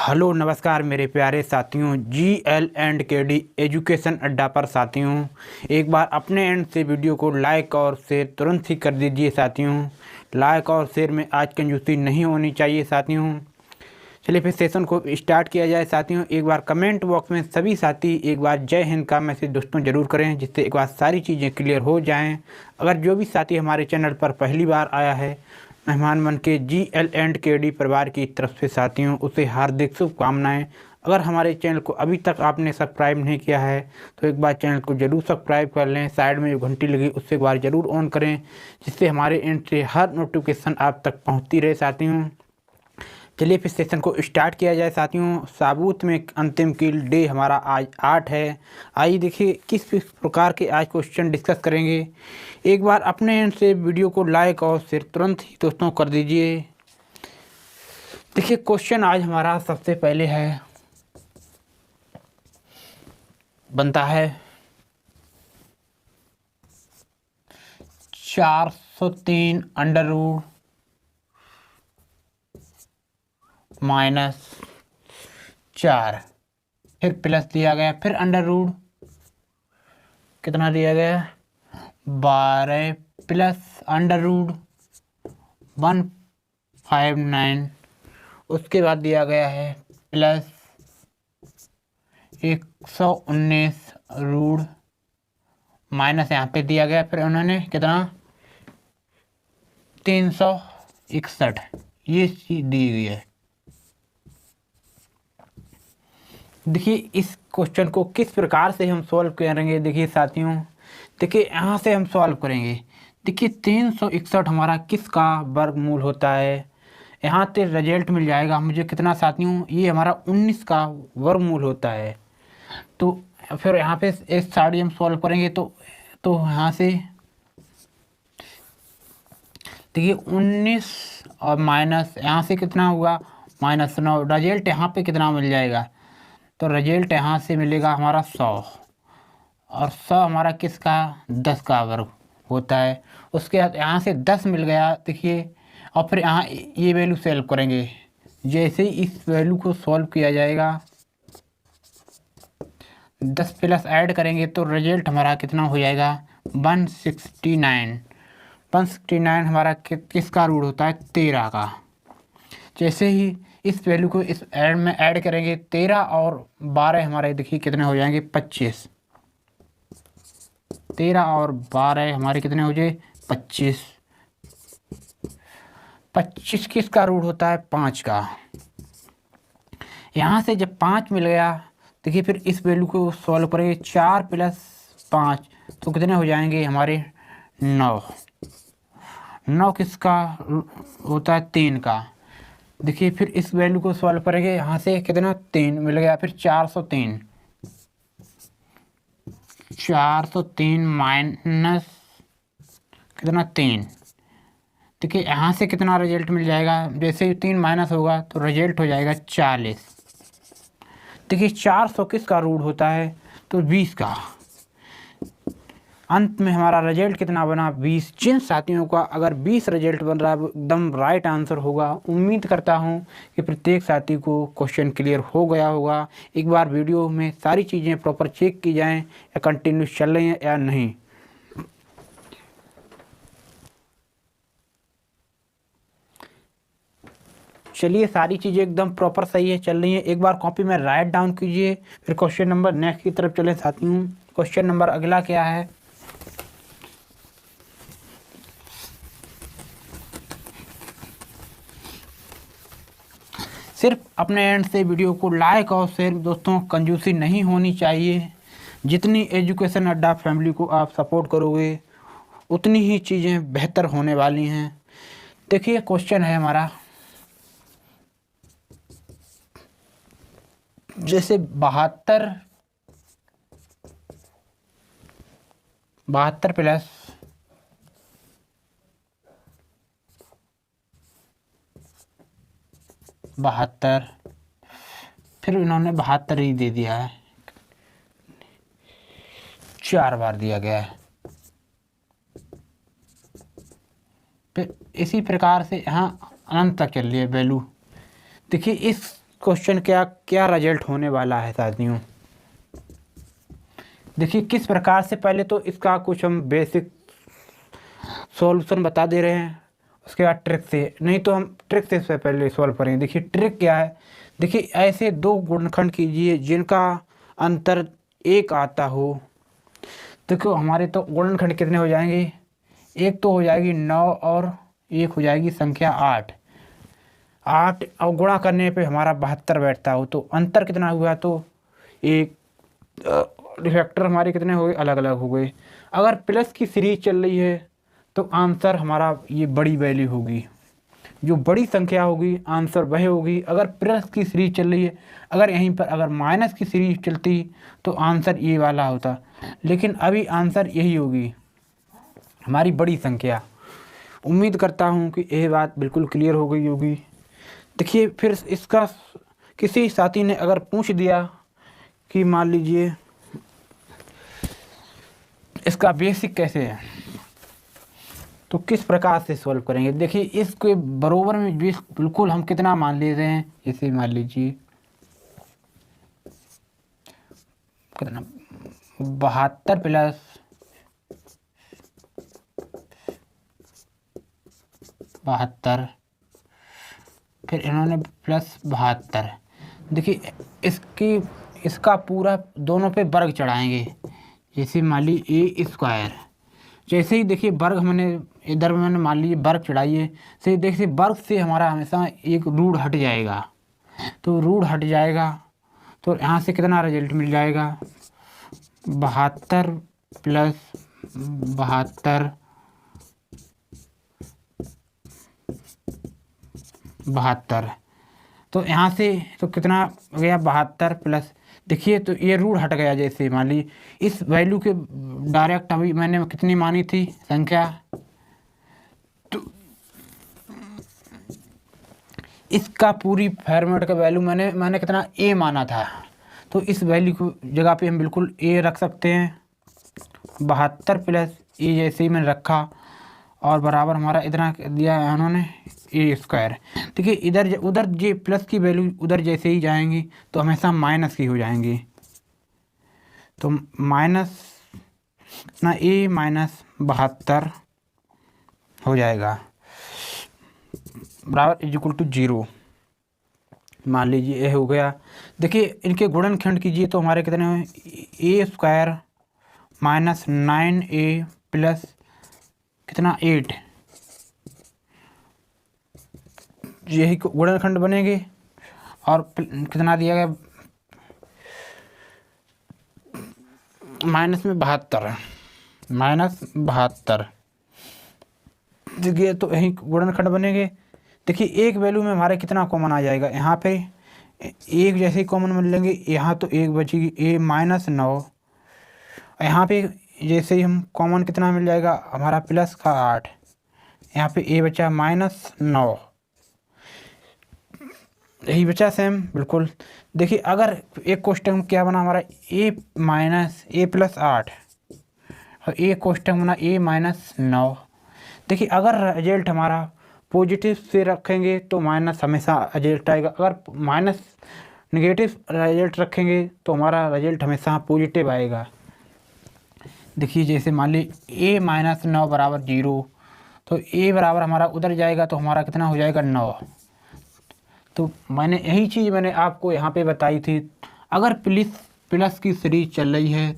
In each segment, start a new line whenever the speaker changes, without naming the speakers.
Hello नमस्कार मेरे प्यारे साथियों, GL&KD एजुकेशन अड्डा पर साथियों, एक बार अपने एंड से वीडियो को लाइक और शेयर तुरंत ही कर दीजिए साथियों। लाइक और शेयर में आज कंजूसी नहीं होनी चाहिए साथियों। चलिए फिर सेशन को स्टार्ट किया जाए साथियों। एक बार कमेंट बॉक्स में सभी साथी एक बार जय हिंद का मैसेज दोस्तों ज़रूर करें, जिससे एक बार सारी चीज़ें क्लियर हो जाएं। अगर जो भी साथी हमारे चैनल पर पहली बार आया है मेहमान बन के GL&KD परिवार की तरफ से साथियों, उसे हार्दिक शुभकामनाएं। अगर हमारे चैनल को अभी तक आपने सब्सक्राइब नहीं किया है तो एक बार चैनल को ज़रूर सब्सक्राइब कर लें। साइड में जो घंटी लगी उससे एक बार ज़रूर ऑन करें, जिससे हमारे एंड से हर नोटिफिकेशन आप तक पहुंचती रहे साथियों। चलिए फिर सेशन को स्टार्ट किया जाए साथियों। साबूत में अंतिम किल डे हमारा आज 8 है। आइए देखिए किस प्रकार के आज क्वेश्चन डिस्कस करेंगे। एक बार अपने एंड से वीडियो को लाइक और शेयर तुरंत ही दोस्तों कर दीजिए। देखिए क्वेश्चन आज हमारा सबसे पहले है, बनता है 403 अंडर रूट -4, फिर प्लस दिया गया, फिर अंडर रूट कितना दिया गया 12 प्लस अंडर रूट 159, उसके बाद दिया गया है प्लस 119 रूट माइनस यहाँ पे दिया गया, फिर उन्होंने कितना 361 ये चीज दी हुई है। देखिए इस क्वेश्चन को किस प्रकार से हम सॉल्व करेंगे। देखिए साथियों, देखिए यहाँ से हम सॉल्व करेंगे। देखिए 361 हमारा किसका वर्गमूल होता है, यहाँ से रिजल्ट मिल जाएगा मुझे कितना साथियों, ये हमारा 19 का वर्गमूल होता है। तो फिर यहाँ पे इस साइड हम सॉल्व करेंगे तो यहाँ से देखिए 19 और माइनस यहाँ से कितना हुआ -9, रिजल्ट यहाँ पे कितना मिल जाएगा, तो रिजल्ट यहाँ से मिलेगा हमारा 100, और 100 हमारा किसका 10 का वर्ग होता है। उसके बाद यहाँ से 10 मिल गया देखिए, और फिर यहाँ ये वैल्यू सॉल्व करेंगे। जैसे ही इस वैल्यू को सॉल्व किया जाएगा 10 प्लस ऐड करेंगे तो रिजल्ट हमारा कितना हो जाएगा 169। 169 हमारा किसका रूट होता है 13 का। जैसे ही इस वैल्यू को इस ऐड में ऐड करेंगे 13 और 12 हमारे देखिए कितने हो जाएंगे 25। 13 और 12 हमारे कितने हो जाए 25। 25 किसका रूट होता है 5 का। यहाँ से जब 5 मिल गया देखिए, फिर इस वैल्यू को सॉल्व करेंगे 4 प्लस 5 तो कितने हो जाएंगे हमारे 9। 9 किसका होता है 3 का। देखिए फिर इस वैल्यू को सॉल्व करेंगे, यहाँ से कितना 3 मिल गया, फिर 403 माइनस कितना 3। देखिए यहाँ से कितना रिजल्ट मिल जाएगा, जैसे ही 3 माइनस होगा तो रिजल्ट हो जाएगा 40। देखिए 400 किसका रूट होता है तो 20 का। अंत में हमारा रिजल्ट कितना बना 20। जिन साथियों का अगर 20 रिजल्ट बन रहा है एकदम राइट आंसर होगा। उम्मीद करता हूं कि प्रत्येक साथी को क्वेश्चन क्लियर हो गया होगा। एक बार वीडियो में सारी चीज़ें प्रॉपर चेक की जाएं, या कंटिन्यू चल रही हैं या नहीं। चलिए सारी चीज़ें एकदम प्रॉपर सही है, चल रही है। एक बार कॉपी में राइट डाउन कीजिए, फिर क्वेश्चन नंबर नेक्स्ट की तरफ चले साथियों। क्वेश्चन नंबर अगला क्या है, सिर्फ अपने एंड से वीडियो को लाइक और शेयर दोस्तों, कंजूसी नहीं होनी चाहिए। जितनी एजुकेशन अड्डा फैमिली को आप सपोर्ट करोगे उतनी ही चीज़ें बेहतर होने वाली हैं। देखिए क्वेश्चन है हमारा, जैसे 72 प्लस 72, फिर इन्होंने 72 ही दे दिया है, 4 बार दिया गया है। फिर इसी प्रकार से यहाँ अनंत तक चल रही है वैल्यू। देखिए इस क्वेश्चन क्या क्या रिजल्ट होने वाला है साथियों। देखिए किस प्रकार से, पहले तो इसका कुछ हम बेसिक सॉल्यूशन बता दे रहे हैं, उसके बाद ट्रिक से, नहीं तो हम ट्रिक से पहले सॉल्व करेंगे। देखिए ट्रिक क्या है, देखिए ऐसे दो गुणनखंड कीजिए जिनका अंतर 1 आता हो। देखो हमारे तो गुणनखंड कितने हो जाएंगे, एक तो हो जाएगी 9 और एक हो जाएगी संख्या 8। 8 और गुणा करने पे हमारा 72 बैठता हो, तो अंतर कितना हुआ, तो एक फैक्टर हमारे कितने हो गए, अलग अलग हो गए। अगर प्लस की सीरीज चल रही है तो आंसर हमारा ये बड़ी वैल्यू होगी, जो बड़ी संख्या होगी आंसर वह होगी। अगर प्लस की सीरीज चल रही है, अगर यहीं पर अगर माइनस की सीरीज चलती तो आंसर ये वाला होता, लेकिन अभी आंसर यही होगी हमारी बड़ी संख्या। उम्मीद करता हूँ कि यह बात बिल्कुल क्लियर हो गई होगी। देखिए फिर इसका किसी साथी ने अगर पूछ दिया कि मान लीजिए इसका बेसिक कैसे है, तो किस प्रकार से सॉल्व करेंगे। देखिए इसके बरोबर में बिल्कुल हम कितना मान ले रहे हैं, इसे मान लीजिए कितना 72 प्लस 72, फिर इन्होंने प्लस 72। देखिए इसका पूरा दोनों पे वर्ग चढ़ाएंगे, जैसे मान लीजिए ए स्क्वायर। जैसे ही देखिए वर्ग मैंने इधर मैंने मान लीजिए वर्ग चढ़ाइए, से देखिए वर्ग से हमारा हमेशा एक रूट हट जाएगा, तो रूट हट जाएगा तो यहाँ से कितना रिजल्ट मिल जाएगा, 72 प्लस 72 72। तो यहाँ से तो कितना गया 72 प्लस, देखिए तो ये रूट हट गया। जैसे मान लीजिए इस वैल्यू के डायरेक्ट अभी मैंने कितनी मानी थी संख्या, तो इसका पूरी फॉर्मेट का वैल्यू मैंने कितना ए माना था, तो इस वैल्यू को जगह पे हम बिल्कुल ए रख सकते हैं। 72 प्लस ए जैसे ही मैंने रखा और बराबर हमारा इतना दिया है उन्होंने ए स्क्वायर। देखिए इधर उधर जे प्लस की वैल्यू उधर जैसे ही जाएंगी तो हमेशा माइनस की हो जाएंगी, तो माइनस ना ए माइनस 72 हो जाएगा बराबर इज इक्वल टू 0। मान लीजिए ये हो गया। देखिए इनके गुणनखंड कीजिए तो हमारे कितने हुए, ए स्क्वायर माइनस 9a प्लस कितना 8, यही गुणनखंड बनेंगे। और कितना दिया गया, माइनस में 72 देखिए तो यही गुणनखंड बनेंगे। देखिए एक वैल्यू में हमारे कितना कॉमन आ जाएगा, यहाँ पे एक जैसे ही कॉमन मिल लेंगे, यहाँ तो एक बचेगी ए माइनस 9, यहाँ पे जैसे ही हम कॉमन कितना मिल जाएगा हमारा प्लस का 8, यहाँ पे ए बचा माइनस 9, यही बचा सेम बिल्कुल। देखिए अगर एक क्वेश्चन क्या बना हमारा ए माइनस ए प्लस 8 और एक क्वेश्चन बना ए माइनस 9। देखिए अगर रिजल्ट हमारा पॉजिटिव से रखेंगे तो माइनस हमेशा रिजल्ट आएगा, अगर माइनस नेगेटिव रिजल्ट रखेंगे तो हमारा रिजल्ट हमेशा पॉजिटिव आएगा। देखिए जैसे मान ली ए माइनस 9 बराबर 0, तो ए बराबर हमारा उधर जाएगा तो हमारा कितना हो जाएगा 9। तो मैंने यही चीज़ मैंने आपको यहाँ पे बताई थी, अगर प्लस की सीरीज चल रही है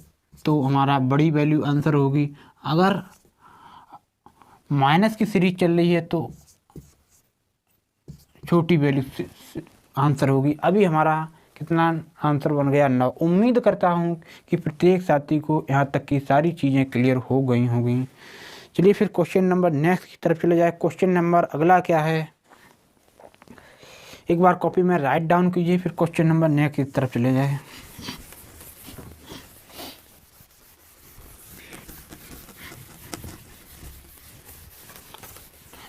तो हमारा बड़ी वैल्यू आंसर होगी, अगर माइनस की सीरीज चल रही है तो छोटी वैल्यू आंसर होगी। अभी हमारा कितना आंसर बन गया 9। उम्मीद करता हूँ कि प्रत्येक साथी को यहाँ तक की सारी चीज़ें क्लियर हो गई होंगी। चलिए फिर क्वेश्चन नंबर नेक्स्ट की तरफ चले जाए। क्वेश्चन नंबर अगला क्या है, एक बार कॉपी में राइट डाउन कीजिए, फिर क्वेश्चन नंबर नेक्स्ट की तरफ चले जाए।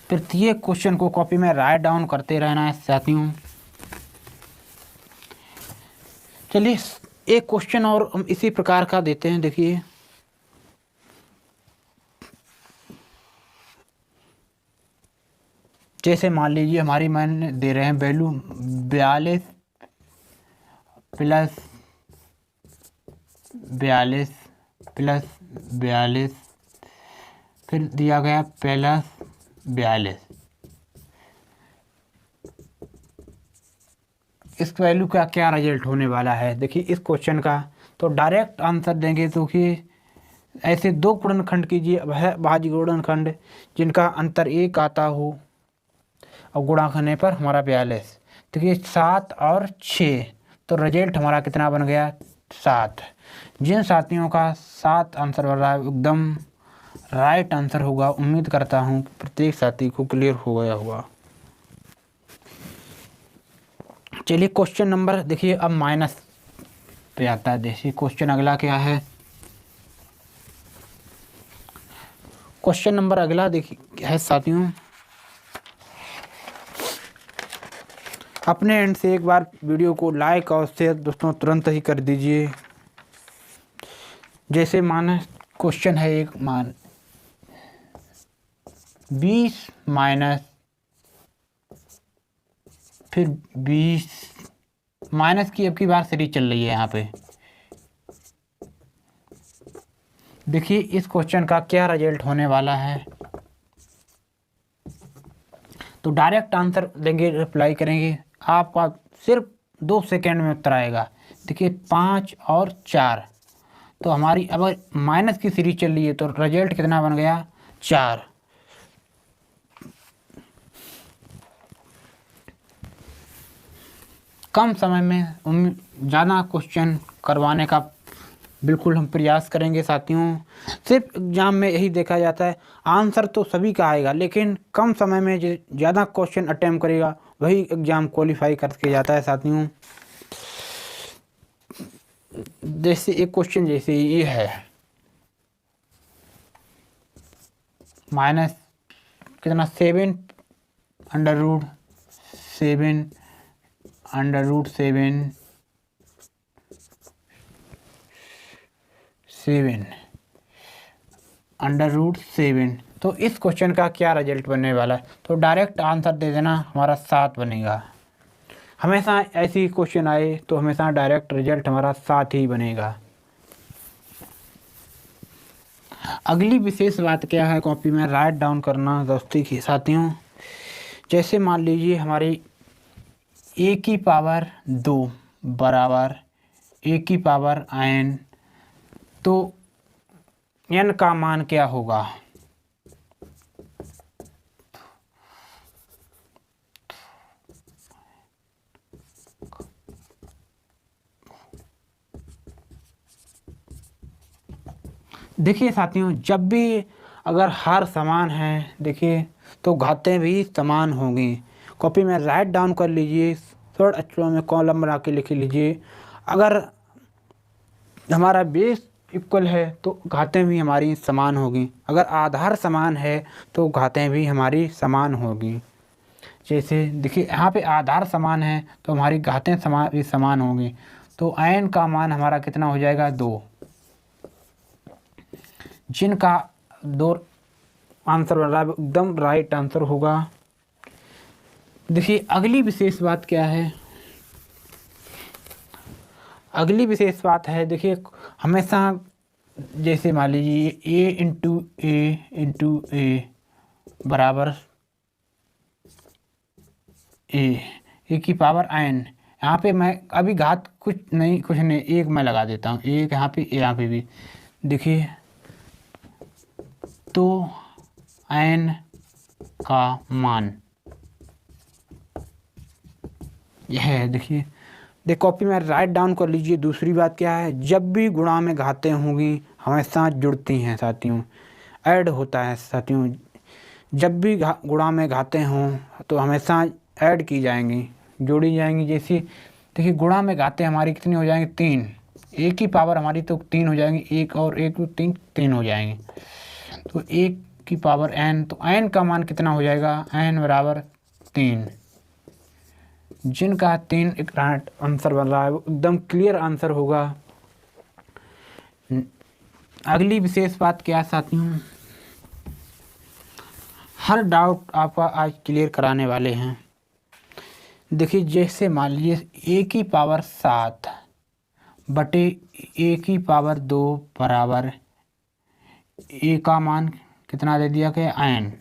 तृतीय क्वेश्चन को कॉपी में राइट डाउन करते रहना है साथियों। चलिए एक क्वेश्चन और हम इसी प्रकार का देते हैं। देखिए जैसे मान लीजिए हमारी मान दे रहे हैं वैल्यू 42 प्लस 42 प्लस 42 फिर दिया गया प्लस 42। इस वैल्यू का क्या रिजल्ट होने वाला है? देखिए इस क्वेश्चन का तो डायरेक्ट आंसर देंगे तो कि ऐसे दो गुणनखंड कीजिए, भाज्य गुणनखंड जिनका अंतर 1 आता हो और गुणा करने पर हमारा 42। देखिए 7 और 6 तो रिजल्ट हमारा कितना बन गया? 7। जिन साथियों का 7 आंसर बन रहा है एकदम राइट आंसर होगा। उम्मीद करता हूँ प्रत्येक साथी को क्लियर हो गया होगा। चलिए क्वेश्चन नंबर देखिए अब माइनस पे आता है। देखिए क्वेश्चन अगला क्या है? क्वेश्चन नंबर अगला देखिए है साथियों, अपने एंड से एक बार वीडियो को लाइक और शेयर दोस्तों तुरंत ही कर दीजिए। जैसे माना क्वेश्चन है एक, मान 20 माइनस फिर 20 माइनस की अब की बार सीरीज चल रही है यहाँ पे। देखिए इस क्वेश्चन का क्या रिजल्ट होने वाला है? तो डायरेक्ट आंसर देंगे, रिप्लाई करेंगे, आपका सिर्फ 2 सेकेंड में उत्तर आएगा। देखिए 5 और 4 तो हमारी अब माइनस की सीरीज चल रही है तो रिजल्ट कितना बन गया? 4। कम समय में ज़्यादा क्वेश्चन करवाने का बिल्कुल हम प्रयास करेंगे साथियों। सिर्फ एग्ज़ाम में यही देखा जाता है, आंसर तो सभी का आएगा लेकिन कम समय में जो ज़्यादा क्वेश्चन अटेम्प्ट करेगा वही एग्ज़ाम क्वालिफाई करके जाता है साथियों। जैसे एक क्वेश्चन जैसे ये है, माइनस कितना 7 under root 7 under root 7 under root 7। तो इस क्वेश्चन का क्या रिजल्ट बनने वाला है? तो डायरेक्ट आंसर दे देना, हमारा 7 बनेगा। हमेशा ऐसी क्वेश्चन आए तो हमेशा डायरेक्ट रिजल्ट हमारा 7 ही बनेगा। अगली विशेष बात क्या है? कॉपी में राइट डाउन करना दोस्ती के साथियों। जैसे मान लीजिए हमारी a की पावर 2 बराबर a की पावर n, तो n का मान क्या होगा? देखिए साथियों, जब भी अगर हार समान है देखिए तो घातें भी समान होंगी। कॉपी में राइट डाउन कर लीजिए, थर्ड अक्षरों में कॉलम बना के लिख लीजिए। अगर हमारा बेस इक्वल है तो घातें भी हमारी समान होगी, अगर आधार समान है तो घातें भी हमारी समान होगी। जैसे देखिए यहाँ पे आधार समान है तो हमारी घातें समान होंगी। तो n का मान हमारा कितना हो जाएगा? 2। जिनका 2 आंसर बन रहा है एकदम राइट आंसर होगा। देखिए अगली विशेष बात क्या है? अगली विशेष बात है देखिए हमेशा जैसे मान लीजिए a इंटू ए बराबर ए की पावर n। यहाँ पे मैं अभी घात कुछ नहीं 1 मैं लगा देता हूँ, 1 यहाँ पे भी देखिए। तो n का मान यह है। देखिए कॉपी में राइट डाउन कर लीजिए। दूसरी बात क्या है? जब भी गुणा में घातें होंगी हमेशा जुड़ती हैं साथियों, ऐड होता है साथियों। जब भी गुणा में घातें हों तो हमेशा ऐड की जाएंगी, जोड़ी जाएंगी। जैसे देखिए गुणा में घातें हमारी कितनी हो जाएंगी? 3। a की पावर हमारी तो 3 हो जाएंगी, 1 और 1 3 हो जाएंगे। तो 1 की पावर n, तो n का मान कितना हो जाएगा? n बराबर 3। जिनका 3 एक राइट आंसर बन रहा है वो एकदम क्लियर आंसर होगा। अगली विशेष बात क्या साथियों? हर डाउट आपका आज क्लियर कराने वाले हैं। देखिए जैसे मान लीजिए a की पावर 7 बटे ए की पावर 2 बराबर ए का मान कितना दे दिया गया n।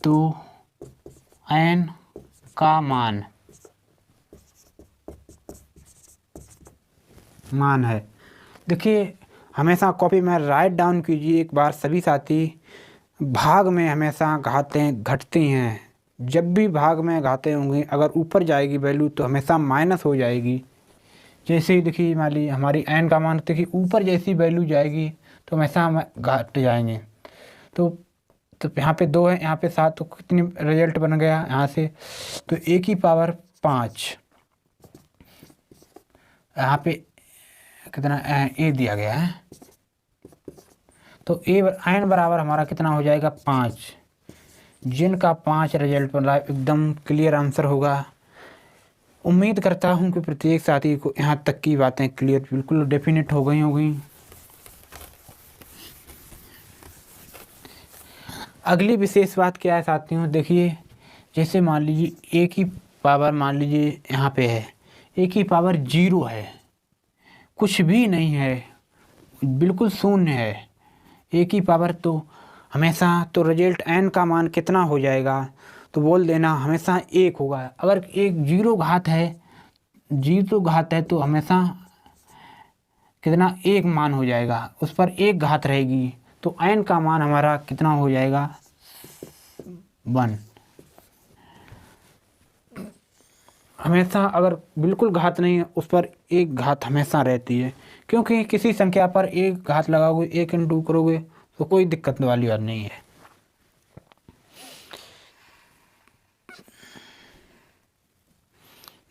तो n का मान है, देखिए हमेशा कॉपी में राइट डाउन कीजिए एक बार सभी साथी। भाग में हमेशा घातें घटती हैं, जब भी भाग में घातें होंगी अगर ऊपर जाएगी वैल्यू तो हमेशा माइनस हो जाएगी। जैसे ही देखिए मान ली हमारी n का मान देखिए ऊपर जैसी वैल्यू जाएगी तो हमेशा हम घट जाएंगे। तो यहाँ पे 2 है, यहाँ पे 7, तो कितनी रिजल्ट बन गया यहाँ से, तो ए की पावर 5, यहाँ पे कितना ए दिया गया है, तो ए n बराबर हमारा कितना हो जाएगा 5, जिनका 5 रिजल्ट बन रहा है। एकदम क्लियर आंसर होगा। उम्मीद करता हूँ कि प्रत्येक साथी को यहाँ तक की बातें क्लियर बिल्कुल डेफिनेट हो गई होंगी। अगली विशेष बात क्या है साथियों, देखिए जैसे मान लीजिए ए की पावर मान लीजिए यहाँ पे है, ए की पावर 0 है, कुछ भी नहीं है, बिल्कुल शून्य है ए की पावर, तो हमेशा तो रिजल्ट n का मान कितना हो जाएगा, तो बोल देना हमेशा 1 होगा। अगर एक 0 घात है तो हमेशा कितना 1 मान हो जाएगा, उस पर 1 घात रहेगी, तो n का मान हमारा कितना हो जाएगा 1। हमेशा अगर बिल्कुल घात नहीं है उस पर 1 घात हमेशा रहती है, क्योंकि किसी संख्या पर 1 घात लगाओगे 1 इंटू करोगे तो कोई दिक्कत वाली बात नहीं है।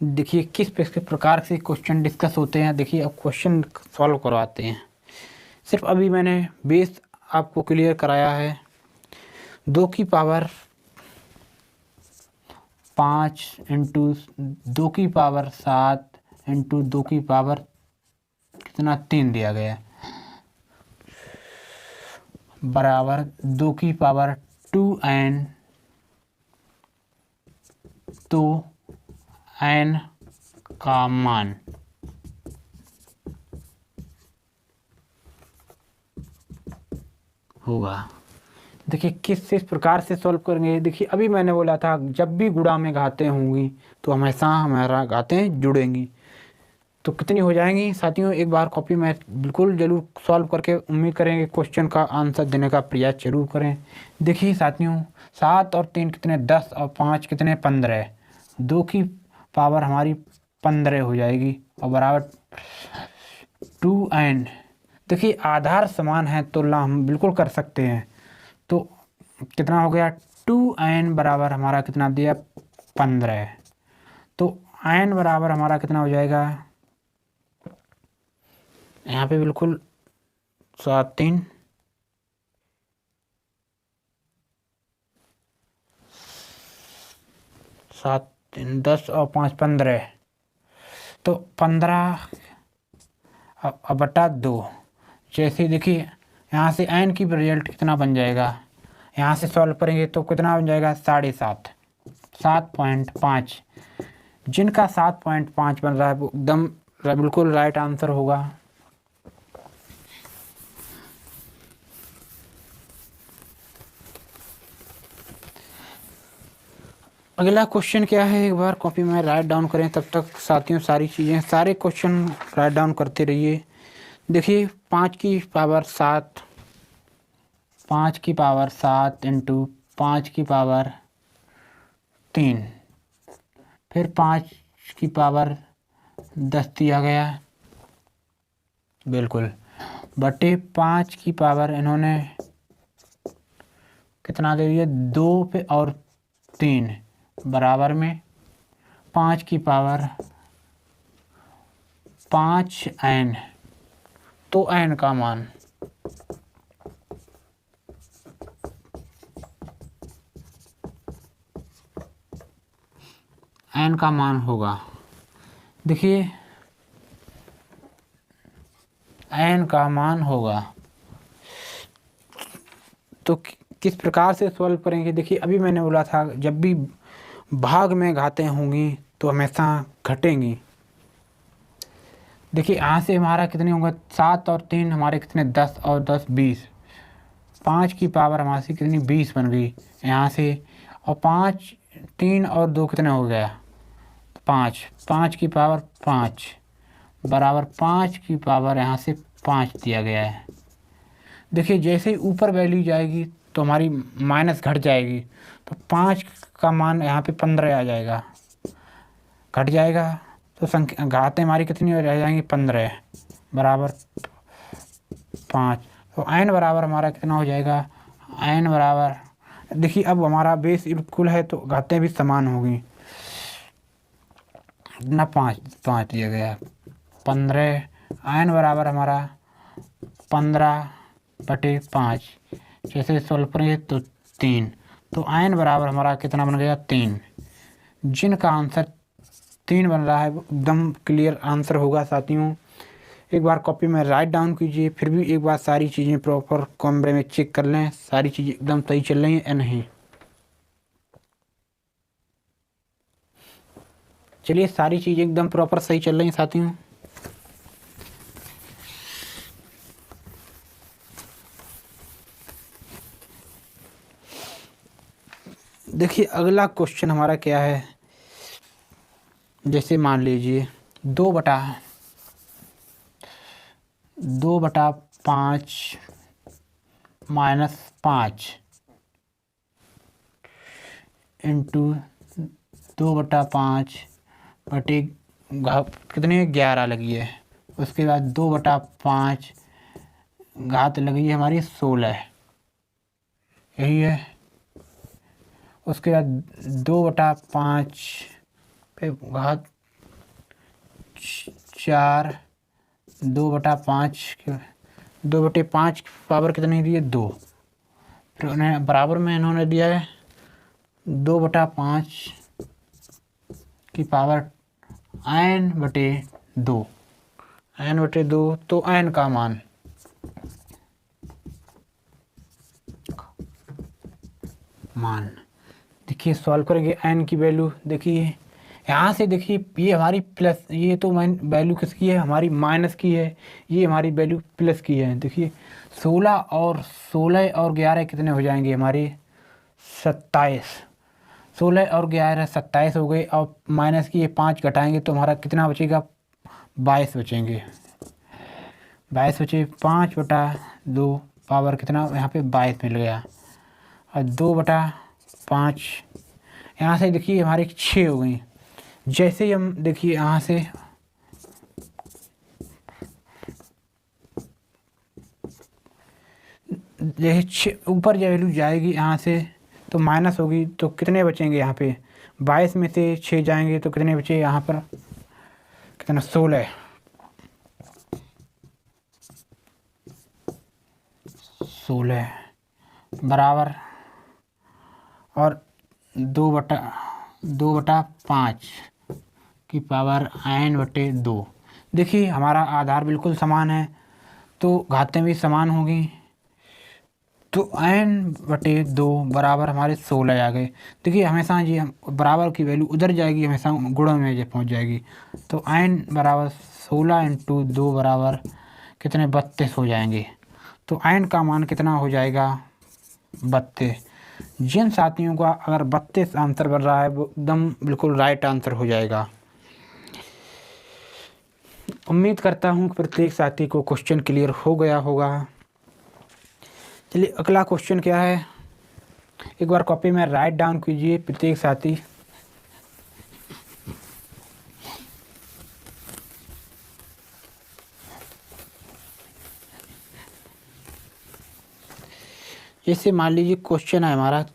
देखिए किस प्रकार से क्वेश्चन डिस्कस होते हैं, देखिए अब क्वेश्चन सॉल्व करवाते हैं। सिर्फ अभी मैंने बेस आपको क्लियर कराया है। 2 की पावर 5 इंटू 2 की पावर 7 इंटू 2 की पावर कितना 3 दिया गया है, बराबर 2 की पावर 2n, तो n का मान होगा। देखिए किस प्रकार से सॉल्व करेंगे, देखिए अभी मैंने बोला था जब भी गुणा में घातें होंगी तो हमेशा हमारा घातें जुड़ेंगी, तो कितनी हो जाएंगी साथियों, एक बार कॉपी में बिल्कुल जरूर सॉल्व करके उम्मीद करेंगे क्वेश्चन का आंसर देने का प्रयास जरूर करें। देखिए साथियों 7 और 3 कितने 10 और 5 कितने 15, 2 की पावर हमारी 15 हो जाएगी और बराबर 2n। देखिए आधार समान है तो हम बिल्कुल कर सकते हैं, तो कितना हो गया 2n बराबर हमारा कितना दिया 15, तो n बराबर हमारा कितना हो जाएगा, यहाँ पे बिल्कुल 7 3 7 3 10 और 5 15, तो 15 बटा 2। जैसे देखिए यहाँ से n की रिजल्ट कितना बन जाएगा, यहाँ से सॉल्व करेंगे तो कितना बन जाएगा 7.5, 7.5, जिनका 7.5 बन रहा है वो एकदम बिल्कुल राइट आंसर होगा। अगला क्वेश्चन क्या है, एक बार कॉपी में राइट डाउन करें, तब तक साथियों सारी चीज़ें सारे क्वेश्चन राइट डाउन करते रहिए। देखिए 5 की पावर 7, 5 की पावर 7 इंटू 5 की पावर 3, फिर 5 की पावर 10 दिया गया बिल्कुल, बटे 5 की पावर इन्होंने कितना दे दिया 2 पे और 3 बराबर में 5 की पावर 5n, तो n का मान होगा। देखिए n का मान होगा तो किस प्रकार से सॉल्व करेंगे, देखिए अभी मैंने बोला था जब भी भाग में घातें होंगी तो हमेशा घटेंगी, देखिए यहाँ से हमारा कितने होंगे, 7 और 3 हमारे कितने, 10 और 10 20, 5 की पावर हमारे से कितनी 20 बन गई यहाँ से। और 5 3 और 2 कितने हो गया 5, 5 की पावर 5 बराबर 5 की पावर यहाँ से 5 दिया गया है। देखिए जैसे ही ऊपर वैल्यू जाएगी तो हमारी माइनस घट जाएगी, तो 5 का मान यहाँ पे 15 आ जाएगा, घट जाएगा तो संख्या घातें हमारी कितनी हो जाएंगी 15 बराबर 5। तो n बराबर हमारा कितना हो जाएगा, n बराबर, देखिए अब हमारा बेस इक्वल है तो घातें भी समान होगी ना, 5 दिया गया 15, n बराबर हमारा 15/5, जैसे सॉल्व करेंगे तो 3, तो n बराबर हमारा कितना बन गया 3। जिनका आंसर 3 बन रहा है वो एकदम क्लियर आंसर होगा साथियों। एक बार कॉपी में राइट डाउन कीजिए, फिर भी एक बार सारी चीज़ें प्रॉपर कैमरे में चेक कर लें, सारी चीज़ें एकदम सही चल रही हैं या नहीं। चलिए सारी चीज़ें एकदम प्रॉपर सही चल रही हैं साथियों। देखिए अगला क्वेश्चन हमारा क्या है, जैसे मान लीजिए 2/5 -5 इंटू 2/5 बटे कितने 11 लगी है, उसके बाद 2/5 घात लगी है हमारी 16, यही है। उसके बाद 2/5 पे घात 4, 2/5 पावर कितनी दी है 2, फिर उन्हें बराबर में इन्होंने दिया है 2/5 की पावर n/2, तो n का मान देखिए सॉल्व करेंगे n की वैल्यू। देखिए यहाँ से देखिए ये हमारी प्लस, ये तो वैल्यू किसकी है हमारी माइनस की है, ये हमारी वैल्यू प्लस की है। देखिए 16 और 11 कितने हो जाएंगे हमारे 27, 16 और 11 27 हो गए, और माइनस की ये 5 घटाएंगे तो हमारा कितना बचेगा 22 बचेंगे, 22 बचे, 5/2 पावर कितना यहाँ पे 22 मिल गया, और 2/5 यहाँ से देखिए हमारी 6 हो गई। जैसे ही हम देखिए यहाँ से जैसे ऊपर जो वैल्यू जाएगी यहाँ से तो माइनस होगी, तो कितने बचेंगे यहाँ पे 22 में से 6 जाएंगे तो कितने बचे यहाँ पर कितना 16 बराबर, और 2/5 की पावर n/2। देखिए हमारा आधार बिल्कुल समान है तो घातें भी समान होंगी, तो n/2 बराबर हमारे 16 आ गए। देखिए हमेशा ये बराबर की वैल्यू उधर जाएगी, हमेशा गुणों में जब पहुंच जाएगी, तो n बराबर 16 × 2 बराबर कितने 32 हो जाएंगे, तो n का मान कितना हो जाएगा 32। जिन साथियों का अगर 32 आंसर बन रहा है वो एकदम बिल्कुल राइट आंसर हो जाएगा। उम्मीद करता हूँ कि प्रत्येक साथी को क्वेश्चन क्लियर हो गया होगा। चलिए अगला क्वेश्चन क्या है, एक बार कॉपी में राइट डाउन कीजिए प्रत्येक साथी। जैसे मान लीजिए क्वेश्चन है हमारा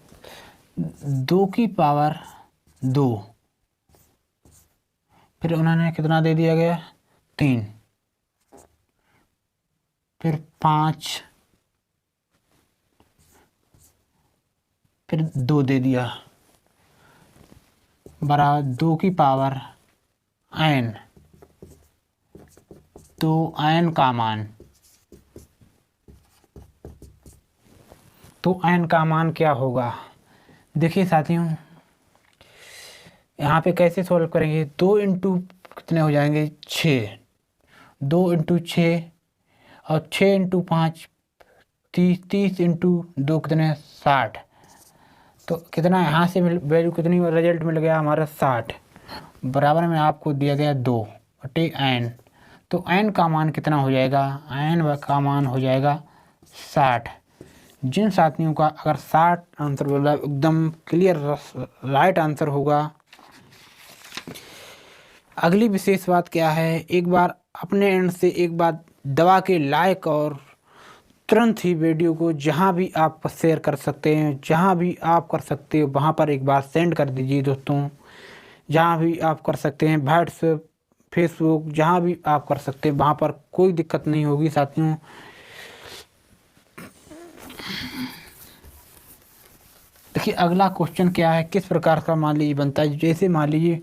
2 की पावर 2, फिर उन्होंने कितना दे दिया गया 3, फिर 5, फिर 2 दे दिया बराबर 2 की पावर n, तो n का मान क्या होगा। देखिए साथियों यहाँ पे कैसे सॉल्व करेंगे, 2 × कितने हो जाएंगे 6, 2 इंटू 6 और 6 इंटू 5 30, 30 इंटू 2 कितने 60। तो कितना यहाँ से वैल्यू कितनी रिजल्ट मिल गया हमारा 60, बराबर में आपको दिया गया 2/n। तो n का मान कितना हो जाएगा, n का मान हो जाएगा 60। जिन साथियों का अगर 60 आंसर बोला एकदम क्लियर राइट आंसर होगा। अगली विशेष बात क्या है, एक बार अपने एंड से एक बार दबा के लाइक और तुरंत ही वीडियो को जहां भी आप शेयर कर सकते हैं, जहां भी आप कर सकते हो वहां पर एक बार सेंड कर दीजिए दोस्तों। जहां भी आप कर सकते हैं, व्हाट्सएप, फेसबुक, जहां भी आप कर सकते हैं वहां पर कोई दिक्कत नहीं होगी साथियों। देखिए अगला क्वेश्चन क्या है, किस प्रकार का मान लीजिए बनता है। जैसे मान लीजिए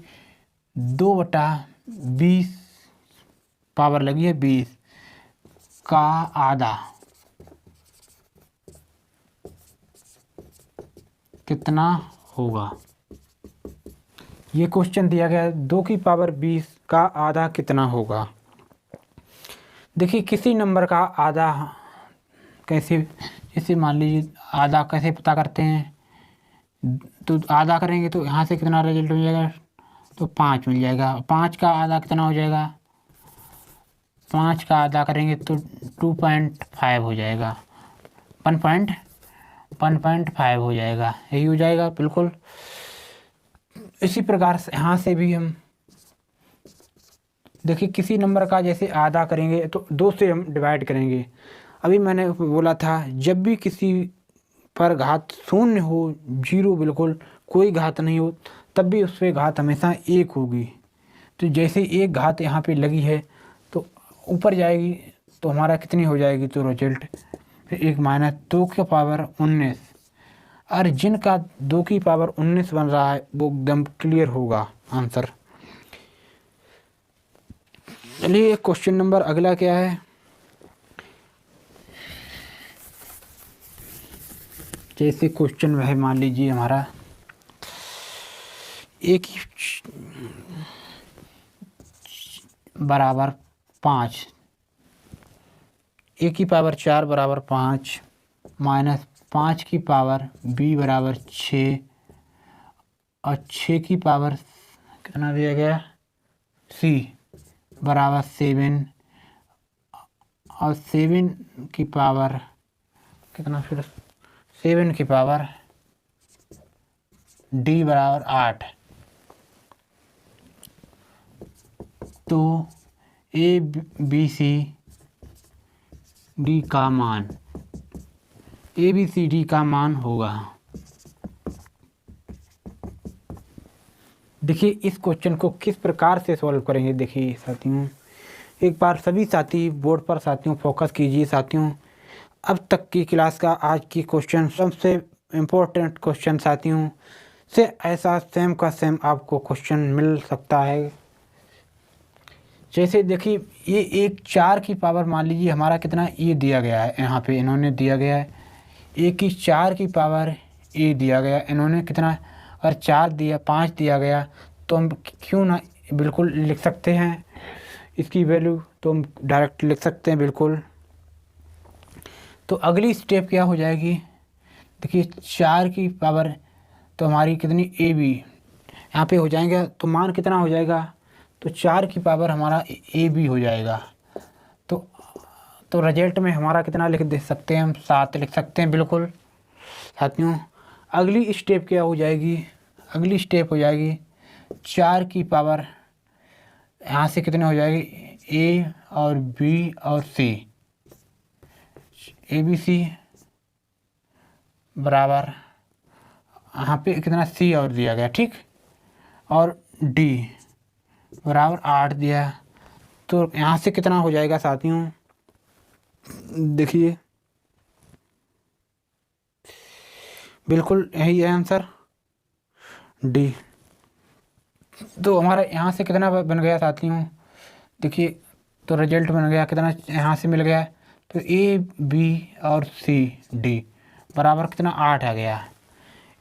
2/20 पावर लगी है 20 का आधा कितना होगा। ये क्वेश्चन दिया गया है 2 की पावर 20 का आधा कितना होगा। देखिए किसी नंबर का आधा कैसे, जैसे मान लीजिए आधा कैसे पता करते हैं, तो आधा करेंगे तो यहाँ से कितना रिजल्ट हो जाएगा, तो 5 मिल जाएगा। 5 का आधा कितना हो जाएगा, 5 का आधा करेंगे तो 2.5 हो जाएगा, 1.5 हो जाएगा, यही हो जाएगा बिल्कुल। इसी प्रकार से यहाँ से भी हम देखिए किसी नंबर का जैसे आधा करेंगे तो 2 से हम डिवाइड करेंगे। अभी मैंने बोला था जब भी किसी पर घात शून्य हो, 0 बिल्कुल कोई घात नहीं हो, तब भी उस पर घात हमेशा 1 होगी। तो जैसे एक घात यहाँ पे लगी है तो ऊपर जाएगी तो हमारा कितनी हो जाएगी, तो रिजल्ट फिर 1 माइनस 2 की पावर 19। और जिनका 2 की पावर 19 बन रहा है वो एकदम क्लियर होगा आंसर। चलिए क्वेश्चन नंबर अगला क्या है। जैसे क्वेश्चन वह मान लीजिए हमारा एक बराबर 5, a की पावर 4 बराबर 5 माइनस 5 की पावर b बराबर 6 और 6 की पावर कितना दिया गया c बराबर 7 और 7 की पावर कितना, फिर 7 की पावर d बराबर 8। तो ए बी सी डी का मान, ए बी सी डी का मान होगा। देखिए इस क्वेश्चन को किस प्रकार से सॉल्व करेंगे। देखिए साथियों एक बार सभी साथी बोर्ड पर साथियों फोकस कीजिए साथियों। अब तक की क्लास का आज की क्वेश्चन सबसे इम्पोर्टेंट क्वेश्चन साथियों से ऐसा सेम का सेम आपको क्वेश्चन मिल सकता है। जैसे देखिए ये एक 4 की पावर मान लीजिए हमारा कितना ये दिया गया है, यहाँ पे इन्होंने दिया गया है 1 की 4 की पावर ए दिया गया इन्होंने कितना, और 4 दिया 5 दिया गया, तो हम क्यों ना बिल्कुल लिख सकते हैं इसकी वैल्यू, तो हम डायरेक्ट लिख सकते हैं बिल्कुल। तो अगली स्टेप क्या हो जाएगी, देखिए 4 की पावर तो हमारी कितनी ए बी यहाँ पे हो जाएगा, तो मान कितना हो जाएगा, तो 4 की पावर हमारा ए बी हो जाएगा। तो रिजल्ट में हमारा कितना लिख दे सकते हैं हम, 7 लिख सकते हैं बिल्कुल साथियों। अगली स्टेप क्या हो जाएगी, अगली स्टेप हो जाएगी 4 की पावर यहाँ से कितने हो जाएगी ए और बी और सी, ए बी सी बराबर यहाँ पे कितना सी और दिया गया, ठीक, और डी बराबर 8 दिया। तो यहाँ से कितना हो जाएगा साथियों, देखिए बिल्कुल यही है आंसर डी। तो हमारा यहाँ से कितना बन गया साथियों, देखिए तो रिजल्ट बन गया कितना, यहाँ से मिल गया तो ए बी और सी डी बराबर कितना 8 आ गया।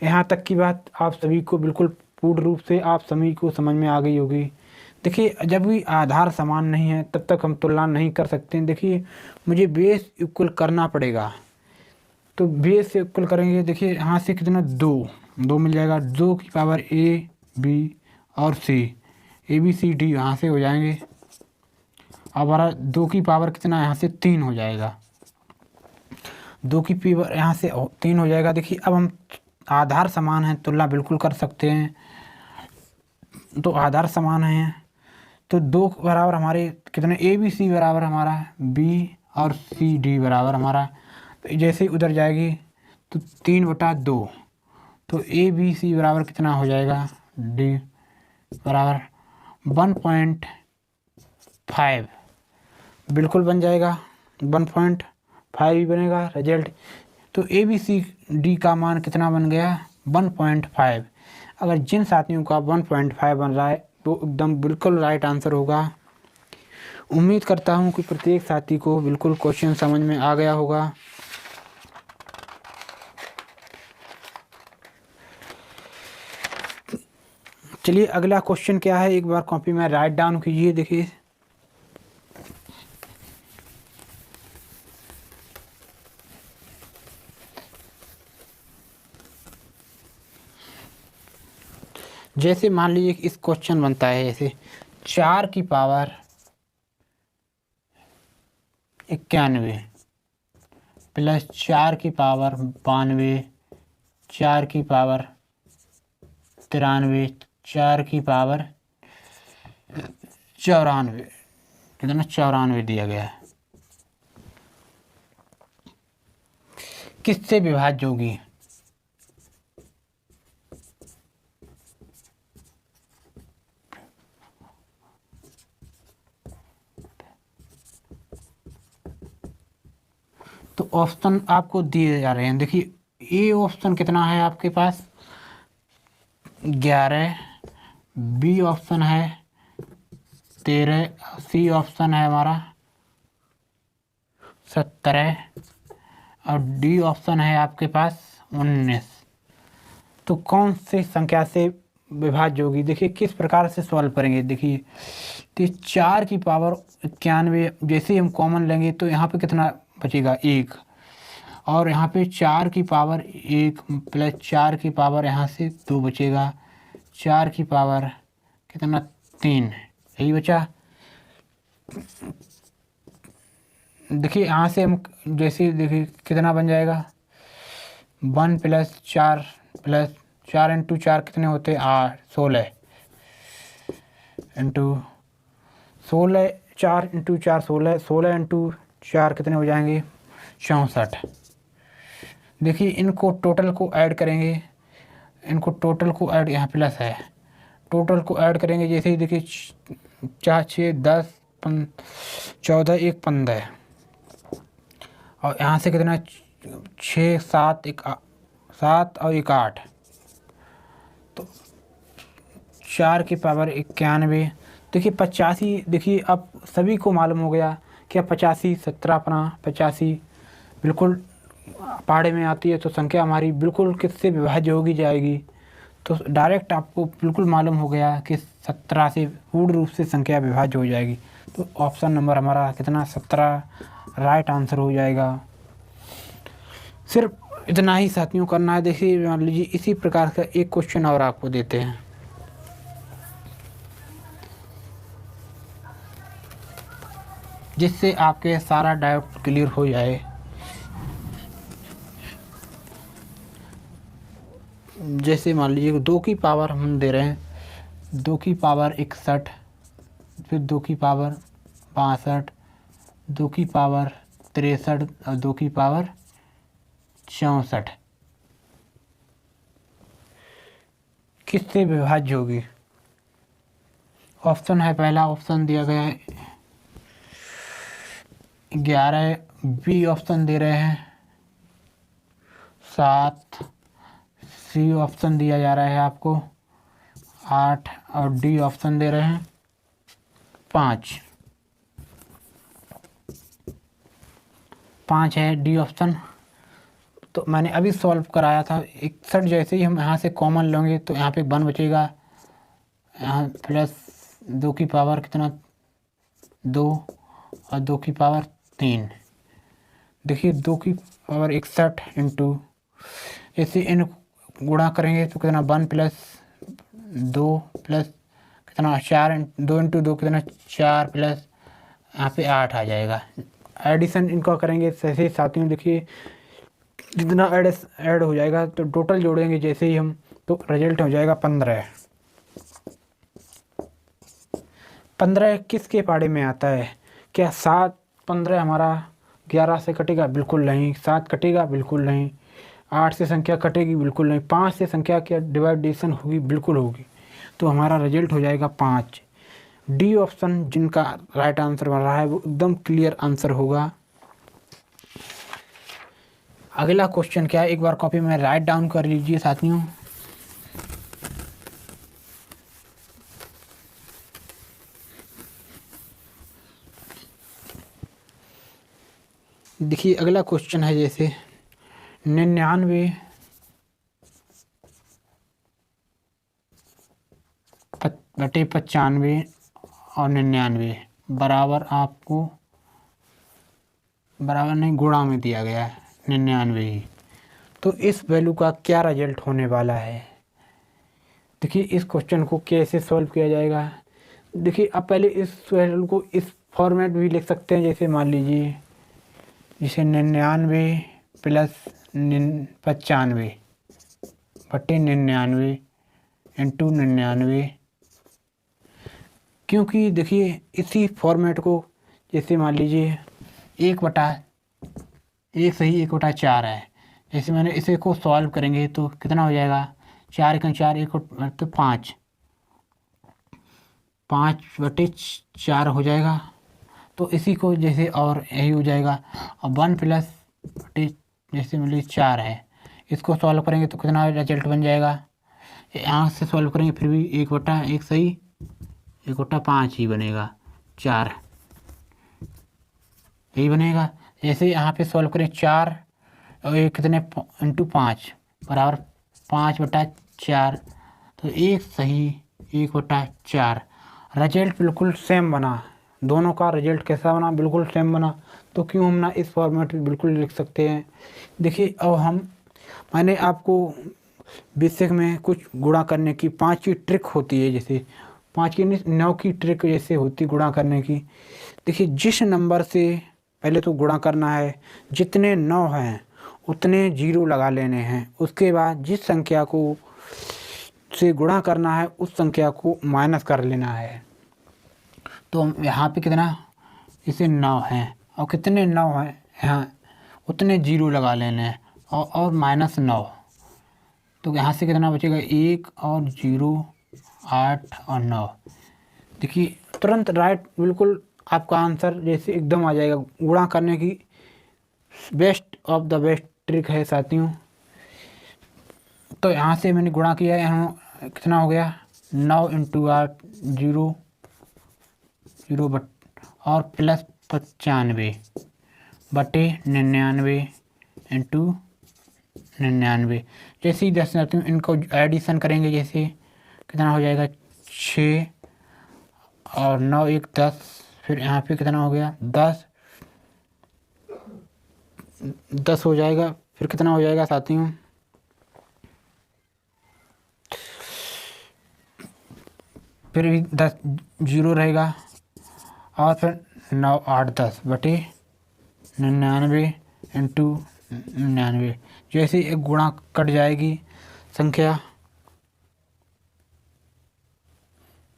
यहाँ तक की बात आप सभी को बिल्कुल पूर्ण रूप से आप सभी को समझ में आ गई होगी। देखिए जब भी आधार समान नहीं है तब तक हम तुलना नहीं कर सकते। देखिए मुझे बेस इक्वल करना पड़ेगा, तो बेस से इक्वल करेंगे। देखिए यहाँ से कितना 2 मिल जाएगा, 2 की पावर ए बी और सी, ए बी सी डी यहाँ से हो जाएंगे। अब हमारा 2 की पावर कितना यहाँ से 3 हो जाएगा, 2 की पावर यहाँ से 3 हो जाएगा। देखिए अब हम आधार समान हैं, तुलना बिल्कुल कर सकते हैं। तो आधार समान हैं तो 2 बराबर हमारे कितने, ए बी सी बराबर हमारा बी और सी डी बराबर हमारा, तो जैसे ही उधर जाएगी तो 3/2, तो ए बी सी बराबर कितना हो जाएगा, डी बराबर 1.5 बिल्कुल बन जाएगा, 1.5 ही बनेगा रिजल्ट। तो ए बी सी डी का मान कितना बन गया, 1.5। अगर जिन साथियों का 1.5 बन रहा है तो एकदम बिल्कुल राइट आंसर होगा। उम्मीद करता हूँ कि प्रत्येक साथी को बिल्कुल क्वेश्चन समझ में आ गया होगा। चलिए अगला क्वेश्चन क्या है, एक बार कॉपी में राइट डाउन कीजिए। देखिए जैसे मान लीजिए कि इस क्वेश्चन बनता है ऐसे, 4 की पावर 91 प्लस 4 की पावर 92, 4 की पावर 93, 4 की पावर 94, कितना 94 दिया गया है। किससे विभाज्य होगी, तो ऑप्शन आपको दिए जा रहे हैं। देखिए ए ऑप्शन कितना है आपके पास 11, बी ऑप्शन है 13, सी ऑप्शन है हमारा 17 और डी ऑप्शन है आपके पास 19। तो कौन सी संख्या से विभाज्य होगी, देखिए किस प्रकार से सॉल्व करेंगे। देखिए तो 4 की पावर 91 जैसे ही हम कॉमन लेंगे तो यहाँ पे कितना बचेगा 1, और यहाँ पे 4 की पावर 1 प्लस 4 की पावर यहाँ से 2 बचेगा, 4 की पावर कितना 3, यही बचा। देखिए यहाँ से हम जैसे देखिए कितना बन जाएगा, 1 प्लस 4 प्लस 4 इंटू 4 कितने होते हैं 8, 16 इंटू 16, 4 इंटू 4 16, 16 इंटू 4 कितने हो जाएंगे 64। देखिए इनको टोटल को ऐड करेंगे, इनको टोटल को ऐड, यहाँ प्लस है, टोटल को ऐड करेंगे। जैसे ही देखिए 4 6 10 14 1 15, और यहाँ से कितना 6 7 1 7 और 1 8, तो 4 की पावर 91। देखिए 85, देखिए अब सभी को मालूम हो गया कि 85 17 अपना 85 बिल्कुल पहाड़े में आती है, तो संख्या हमारी बिल्कुल किससे विभाज्य होगी जाएगी। तो डायरेक्ट आपको बिल्कुल मालूम हो गया कि 17 से पूर्ण रूप से संख्या विभाज्य हो जाएगी। तो ऑप्शन नंबर हमारा कितना 17 राइट आंसर हो जाएगा। सिर्फ इतना ही साथियों करना है। देखिए मान लीजिए इसी प्रकार का एक क्वेश्चन और आपको देते हैं, जिससे आपके सारा डाउट क्लियर हो जाए। जैसे मान लीजिए 2 की पावर हम दे रहे हैं, 2 की पावर 61, फिर 2 की पावर 62, 2 की पावर 63 और 2 की पावर 64 किससे विभाज्य होगी। ऑप्शन है, पहला ऑप्शन दिया गया है 11, बी ऑप्शन दे रहे हैं 7, सी ऑप्शन दिया जा रहा है आपको 8 और डी ऑप्शन दे रहे हैं 5 है डी ऑप्शन। तो मैंने अभी सॉल्व कराया था 61, जैसे ही हम यहाँ से कॉमन लेंगे तो यहाँ पे 1 बचेगा, यहाँ प्लस 2 की पावर कितना 2 और 2 की पावर 3। देखिए 2 की पावर 61 इंटू, ऐसे इन गुणा करेंगे तो कितना 1 प्लस 2 प्लस कितना 4, 2 इंटू 2 कितना 4 प्लस यहाँ पे 8 आ जाएगा। एडिशन इनका करेंगे जैसे साथियों, देखिए जितना ऐड हो जाएगा तो टोटल जोड़ेंगे जैसे ही हम, तो रिजल्ट हो जाएगा 15। 15 किसके पाड़े में आता है? क्या 7 15 हमारा 11 से कटेगा? बिल्कुल नहीं। 7 कटेगा? बिल्कुल नहीं। 8 से संख्या कटेगी? बिल्कुल नहीं। 5 से संख्या क्या डिवाइडेशन होगी? बिल्कुल होगी। तो हमारा रिजल्ट हो जाएगा 5। डी ऑप्शन जिनका राइट आंसर बन रहा है वो एकदम क्लियर आंसर होगा। अगला क्वेश्चन क्या है, एक बार कॉपी में राइट डाउन कर लीजिए साथियों। देखिए अगला क्वेश्चन है जैसे 99 बटे 95 और 99 बराबर, आपको बराबर नहीं गुणा में दिया गया है 99 ही। तो इस वैल्यू का क्या रिजल्ट होने वाला है? देखिए इस क्वेश्चन को कैसे सॉल्व किया जाएगा। देखिए अब पहले इस वैल्यू को इस फॉर्मेट भी लिख सकते हैं, जैसे मान लीजिए जैसे 99 प्लस 95 बटे 99 इंटू 99। क्योंकि देखिए इसी फॉर्मेट को जैसे मान लीजिए 1/4 है, जैसे मैंने इसे को सॉल्व करेंगे तो कितना हो जाएगा 4 का 4 1 तो 5 5/4 हो जाएगा। तो इसी को जैसे और यही हो जाएगा। और 1 प्लस जैसे मान लीजिए 4 है, इसको सॉल्व करेंगे तो कितना रिजल्ट बन जाएगा। यहाँ से सॉल्व करेंगे फिर भी 1/1 सही 1/5 ही बनेगा, 4 यही बनेगा। जैसे यहाँ पे सॉल्व करें 4 और ये कितने इंटू 5 बराबर 5/4, तो 1 सही 1/4। रिजल्ट बिल्कुल सेम बना, दोनों का रिजल्ट कैसा बना? बिल्कुल सेम बना। तो क्यों हम ना इस फॉर्मेट में बिल्कुल लिख सकते हैं। देखिए अब मैंने आपको बेसिक में कुछ गुणा करने की 5 की ट्रिक होती है, जैसे 5 की 9 की ट्रिक जैसे होती गुणा करने की। देखिए जिस नंबर से पहले तो गुणा करना है, जितने 9 हैं उतने 0 लगा लेने हैं। उसके बाद जिस संख्या को से गुणा करना है उस संख्या को माइनस कर लेना है। तो यहाँ पे कितना इसे 9 हैं और कितने 9 हैं यहाँ उतने 0 लगा लेने हैं और -9। तो यहाँ से कितना बचेगा 1 और 0 8 और 9। देखिए तुरंत राइट बिल्कुल आपका आंसर जैसे एकदम आ जाएगा। गुणा करने की best of the best trick है साथियों। तो यहाँ से मैंने गुणा किया, यहाँ कितना हो गया 9 इंटू 8 0 और प्लस 95 बटे 99 इंटू 99। जैसे ही 10 साथियों इनको एडिशन करेंगे, जैसे कितना हो जाएगा 6 और 9 1 10, फिर यहाँ पे कितना हो गया 10 हो जाएगा। फिर कितना हो जाएगा साथियों फिर भी 10 0 रहेगा और फिर 9 8 10 बटे 99 इंटू 99। जैसे एक गुणा कट जाएगी संख्या,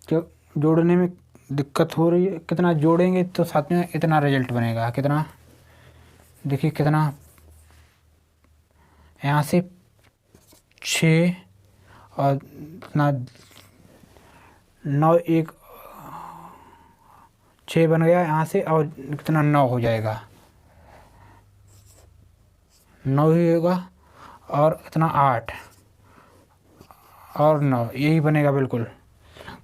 जो जोड़ने में दिक्कत हो रही है, कितना जोड़ेंगे तो साथ में इतना रिजल्ट बनेगा। कितना देखिए कितना यहाँ से 6 और इतना 9 1 6 बन गया यहाँ से, और कितना 9 हो जाएगा 9 ही होगा और इतना 8 और 9 यही बनेगा बिल्कुल।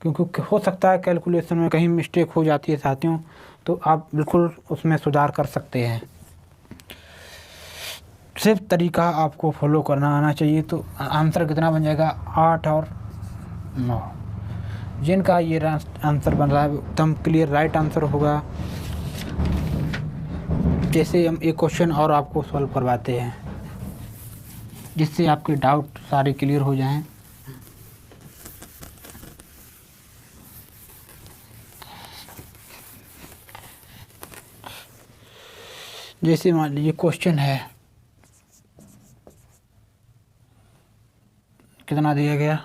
क्योंकि हो सकता है कैलकुलेशन में कहीं मिस्टेक हो जाती है साथियों, तो आप बिल्कुल उसमें सुधार कर सकते हैं। सिर्फ तरीका आपको फॉलो करना आना चाहिए। तो आंसर कितना बन जाएगा 8 और 9। जिनका ये आंसर बन रहा है एकदम क्लियर राइट आंसर होगा। जैसे हम एक क्वेश्चन और आपको सॉल्व करवाते हैं जिससे आपके डाउट सारे क्लियर हो जाएं। जैसे मान लीजिए क्वेश्चन है, कितना दिया गया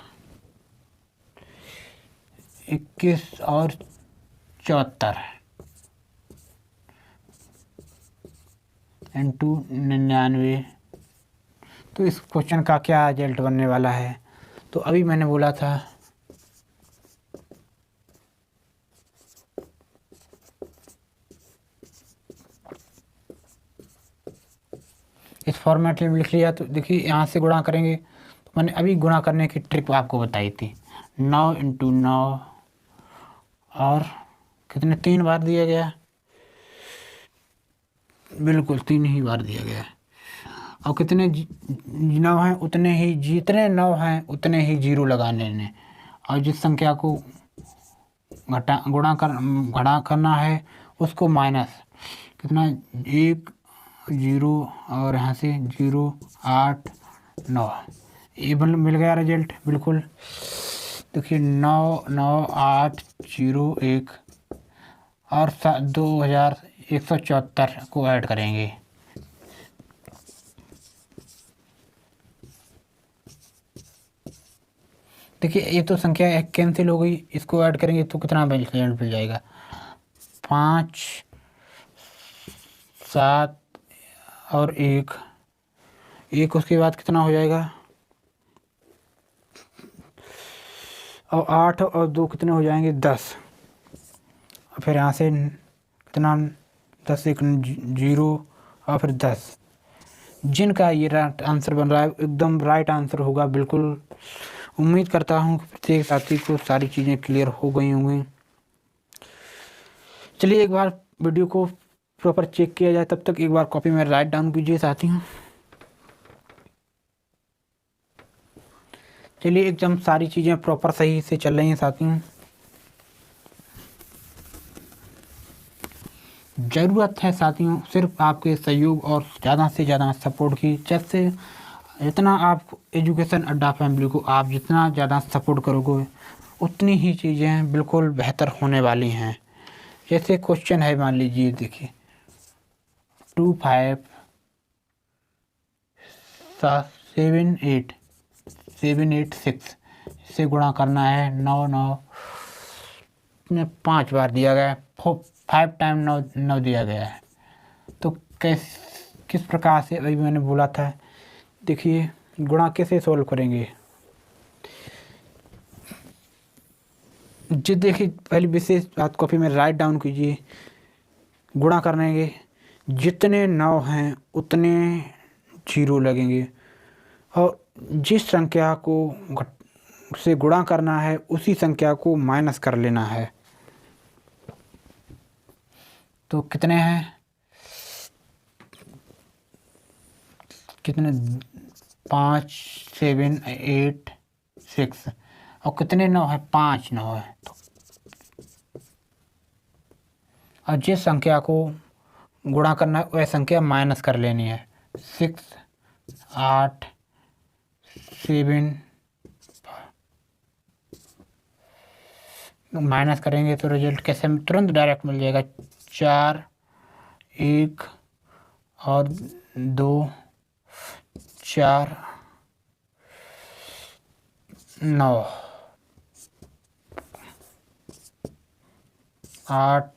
21 और 74 इंटू 99। तो इस क्वेश्चन का क्या रिजल्ट बनने वाला है? तो अभी मैंने बोला था इस फॉर्मेट में लिख लिया। तो देखिए यहाँ से गुणा करेंगे, तो मैंने अभी गुणा करने की ट्रिक आपको बताई थी। 9 इंटू 9 और कितने 3 बार दिया गया, बिल्कुल 3 ही बार दिया गया है। और कितने 9 हैं उतने ही, जितने 9 हैं उतने ही जीरो लगाने ने, और जिस संख्या को घटा करना है उसको माइनस कितना 1 0 और यहाँ से 0 8 9, ये मिल गया रिजल्ट बिल्कुल। देखिए 9 9 8 0 1 और 2174 को ऐड करेंगे। देखिए ये तो संख्या कैंसिल हो गई, इसको ऐड करेंगे तो कितना रिजल्ट मिल जाएगा 5 7 और 1 उसके बाद कितना हो जाएगा, और 8 और 2 कितने हो जाएंगे 10। फिर यहाँ से कितना 10 1 0 और फिर 10। जिनका ये राइट आंसर बन रहा है एकदम राइट आंसर होगा बिल्कुल। उम्मीद करता हूँ कि प्रत्येक साथी को सारी चीज़ें क्लियर हो गई होंगी। चलिए एक बार वीडियो को प्रॉपर चेक किया जाए, तब तक एक बार कॉपी में राइट डाउन कीजिए साथियों। चलिए एकदम सारी चीज़ें प्रॉपर सही से चल रही हैं साथियों। ज़रूरत है साथियों सिर्फ आपके सहयोग और ज़्यादा से ज़्यादा सपोर्ट की। जैसे जितना आप एजुकेशन अड्डा फैमिली को आप जितना ज़्यादा सपोर्ट करोगे उतनी ही चीज़ें बिल्कुल बेहतर होने वाली हैं। जैसे क्वेश्चन है, मान लीजिए देखिए 2 5 7 8 6 से गुणा करना है 9 9 में 5 बार दिया गया है, 5 टाइम 9 दिया गया है। तो किस प्रकार से अभी मैंने बोला था, देखिए गुणा कैसे सॉल्व करेंगे। जी देखिए पहली विशेष बात कॉपी में राइट डाउन कीजिए। गुणा करेंगे जितने 9 हैं उतने जीरो लगेंगे, और जिस संख्या को से गुणा करना है उसी संख्या को माइनस कर लेना है। तो कितने हैं, कितने 5 7 8 6 और कितने 9 है 5 9 है। तो और जिस संख्या को गुणा करना है वह संख्या माइनस कर लेनी है। 6 8 7 माइनस करेंगे तो रिजल्ट कैसे तुरंत डायरेक्ट मिल जाएगा। 4 1 और 2 4 9 8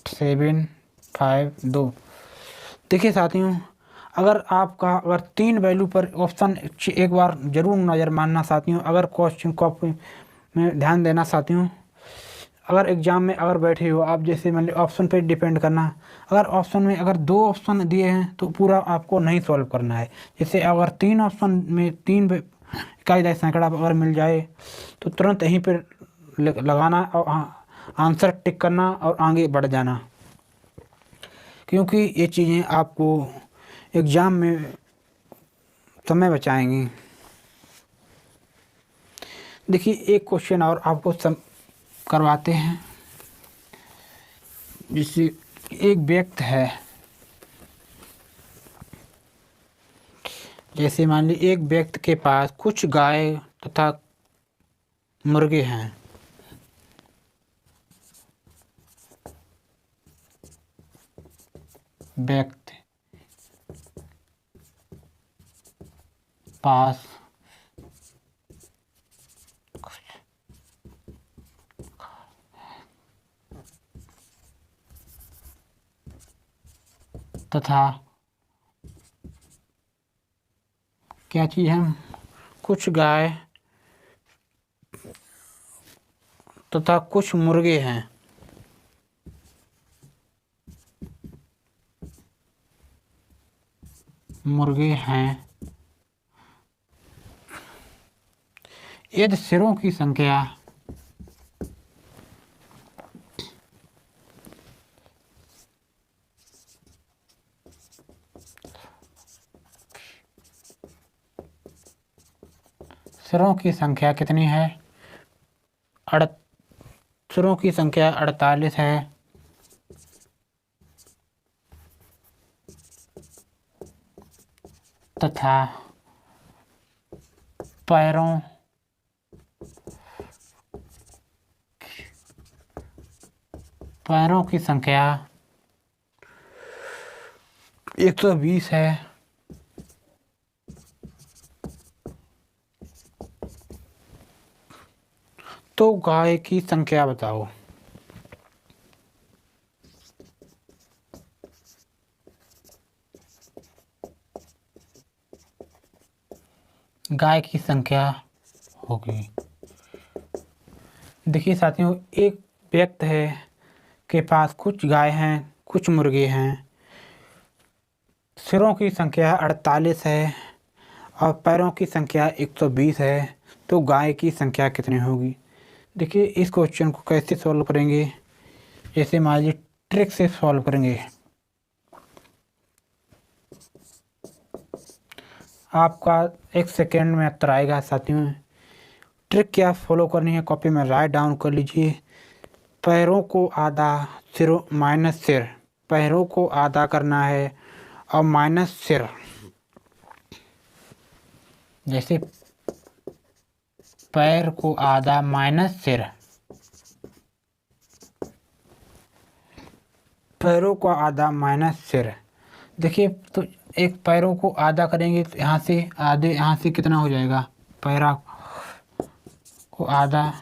7 5 2। देखिए साथियों अगर 3 वैल्यू पर ऑप्शन एक बार ज़रूर नज़र मानना साथियों। अगर क्वेश्चन कॉपी में ध्यान देना साथियों, अगर एग्ज़ाम में अगर बैठे हो आप, जैसे मान लीजिए ऑप्शन पे डिपेंड करना। अगर ऑप्शन में अगर 2 ऑप्शन दिए हैं तो पूरा आपको नहीं सॉल्व करना है। जैसे अगर 3 ऑप्शन में 3 इकाई सैकड़ा अगर मिल जाए तो तुरंत यहीं पर लगाना और आंसर टिक करना और आगे बढ़ जाना, क्योंकि ये चीज़ें आपको एग्ज़ाम में समय बचाएंगी। देखिए एक क्वेश्चन और आपको करवाते हैं। जिससे एक व्यक्ति है, जैसे मान लीजिए एक व्यक्ति के पास कुछ गाय तथा मुर्गे हैं। व्यक्ति पास तथा क्या चीज़ है, कुछ गाय तथा कुछ मुर्गे हैं। मुर्गे हैं। यदि सिरों की संख्या सिरों की संख्या कितनी है? सिरों की संख्या 48 है। तथा पैरों की संख्या 120 है। तो गाय की संख्या बताओ। गाय की संख्या होगी, देखिए साथियों, एक व्यक्ति है के पास कुछ गाय हैं, कुछ मुर्गे हैं। सिरों की संख्या 48 है और पैरों की संख्या 120 है। तो गाय की संख्या कितनी होगी? देखिए इस क्वेश्चन को कैसे सॉल्व करेंगे, जैसे मान लीजिए ट्रिक से सॉल्व करेंगे। आपका 1 सेकेंड में उत्तर आएगा साथियों। ट्रिक क्या फॉलो करनी है, कॉपी में राइट डाउन कर लीजिए। पैरों को आधा, सिरों माइनस सिर, पैरों को आधा करना है और माइनस सिर। जैसे पैर को आधा माइनस सिर, पैरों को आधा माइनस सिर। देखिए तो एक पैरों को आधा करेंगे तो यहाँ से आधे, यहाँ से कितना हो जाएगा, पैरा को आधा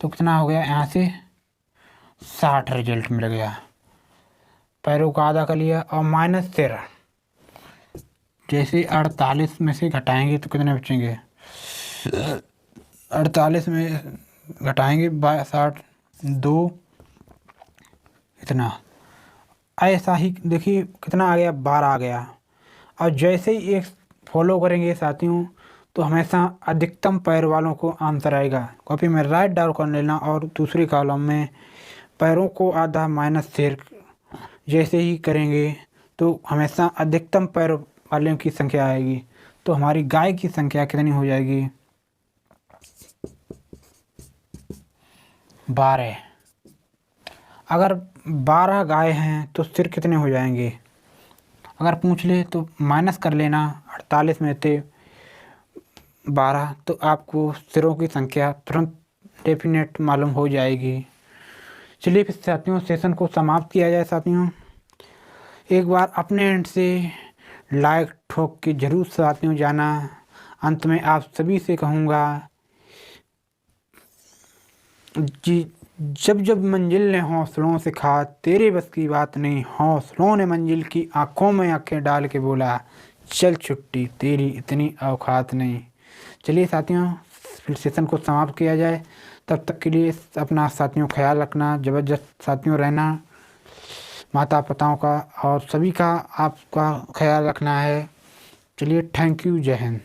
तो कितना हो गया, यहाँ से 60 रिजल्ट मिल गया। पैरों को आधा कर लिया और माइनस सिर, जैसे 48 में से घटाएंगे तो कितने बचेंगे, 48 में घटाएंगे 60, 2 इतना, ऐसा ही देखिए कितना आ गया, 12 आ गया। और जैसे ही एक फॉलो करेंगे साथियों तो हमेशा अधिकतम पैर वालों को आंसर आएगा। कॉपी में राइट डाउन कर लेना और दूसरी कॉलम में पैरों को आधा माइनस सिर जैसे ही करेंगे तो हमेशा अधिकतम पैर वालों की संख्या आएगी। तो हमारी गाय की संख्या कितनी हो जाएगी, 12। अगर 12 गाय हैं तो सिर कितने हो जाएंगे, अगर पूछ ले तो माइनस कर लेना, 48 में से 12 तो आपको सिरों की संख्या तुरंत डेफिनेट मालूम हो जाएगी। चलिए फिर साथियों सेशन को समाप्त किया जाए। साथियों एक बार अपने एंड से लाइक ठोक के जरूर साथियों जाना। अंत में आप सभी से कहूँगा जी, जब जब मंजिल ने हौसलों से कहा तेरे बस की बात नहीं, हौसलों ने मंजिल की आंखों में आंखें डाल के बोला चल छुट्टी तेरी इतनी औकात नहीं। चलिए साथियों फिर सेशन को समाप्त किया जाए। तब तक के लिए अपना साथियों ख्याल रखना, ज़बरदस्त साथियों रहना, माता पिताओं का और सभी का आपका ख्याल रखना है। चलिए थैंक यू, जय हिंद।